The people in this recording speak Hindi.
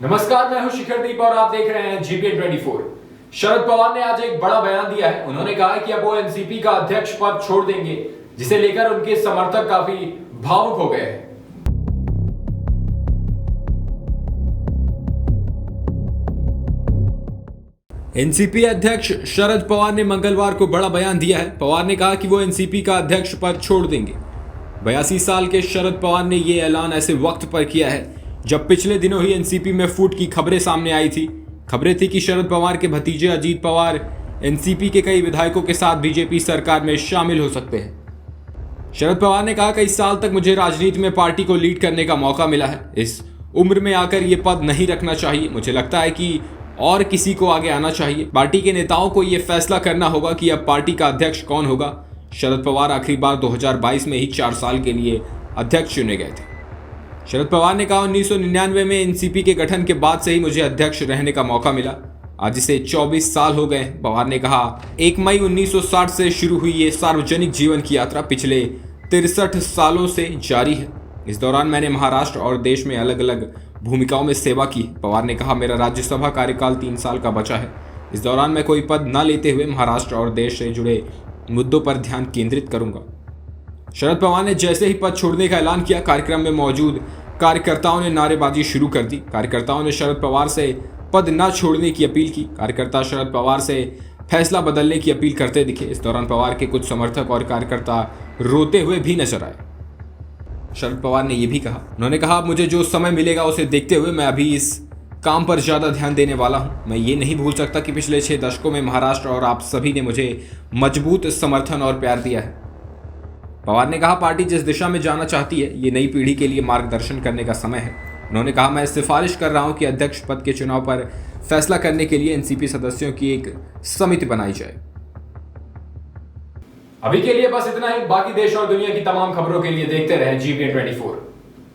नमस्कार, मैं हूं शिखरदीप और आप देख रहे हैं जीपीएन 24। शरद पवार ने आज एक बड़ा बयान दिया है। उन्होंने कहा है कि अब वो एनसीपी का अध्यक्ष पद छोड़ देंगे, जिसे लेकर उनके समर्थक काफी भावुक हो गए हैं। एनसीपी अध्यक्ष शरद पवार ने मंगलवार को बड़ा बयान दिया है। पवार ने कहा कि वो एनसीपी का अध्यक्ष पद छोड़ देंगे। 82 साल के शरद पवार ने यह ऐलान ऐसे वक्त पर किया है जब पिछले दिनों ही एनसीपी में फूट की खबरें सामने आई थी। खबरें थी कि शरद पवार के भतीजे अजीत पवार एनसीपी के कई विधायकों के साथ बीजेपी सरकार में शामिल हो सकते हैं। शरद पवार ने कहा, कई साल तक मुझे राजनीति में पार्टी को लीड करने का मौका मिला है। इस उम्र में आकर ये पद नहीं रखना चाहिए। मुझे लगता है कि और किसी को आगे आना चाहिए। पार्टी के नेताओं को यह फैसला करना होगा कि अब पार्टी का अध्यक्ष कौन होगा। शरद पवार आखिरी बार 2022 में ही 4 साल के लिए अध्यक्ष चुने गए थे। शरद पवार ने कहा, 1999 में एनसीपी के गठन के बाद से ही मुझे अध्यक्ष रहने का मौका मिला। आज इसे 24 साल हो गए। पवार ने कहा, 1 मई 1960 से शुरू हुई ये सार्वजनिक जीवन की यात्रा पिछले 63 सालों से जारी है। इस दौरान मैंने महाराष्ट्र और देश में अलग अलग भूमिकाओं में सेवा की। पवार ने कहा, मेरा राज्यसभा कार्यकाल 3 साल का बचा है। इस दौरान मैं कोई पद न लेते हुए महाराष्ट्र और देश से जुड़े मुद्दों पर ध्यान केंद्रित करूंगा। शरद पवार ने जैसे ही पद छोड़ने का ऐलान किया, कार्यक्रम में मौजूद कार्यकर्ताओं ने नारेबाजी शुरू कर दी। कार्यकर्ताओं ने शरद पवार से पद न छोड़ने की अपील की। कार्यकर्ता शरद पवार से फैसला बदलने की अपील करते दिखे। इस दौरान पवार के कुछ समर्थक और कार्यकर्ता रोते हुए भी नजर आए। शरद पवार ने यह भी कहा, उन्होंने कहा, मुझे जो समय मिलेगा उसे देखते हुए मैं अभी इस काम पर ज्यादा ध्यान देने वाला हूं। मैं ये नहीं भूल सकता कि पिछले 6 दशकों में महाराष्ट्र और आप सभी ने मुझे मजबूत समर्थन और प्यार दिया है। पवार ने कहा, पार्टी जिस दिशा में जाना चाहती है, ये नई पीढ़ी के लिए मार्गदर्शन करने का समय है। उन्होंने कहा, मैं सिफारिश कर रहा हूं कि अध्यक्ष पद के चुनाव पर फैसला करने के लिए एनसीपी सदस्यों की एक समिति बनाई जाए। अभी के लिए बस इतना ही। बाकी देश और दुनिया की तमाम खबरों के लिए देखते रहें जीपीएन 24।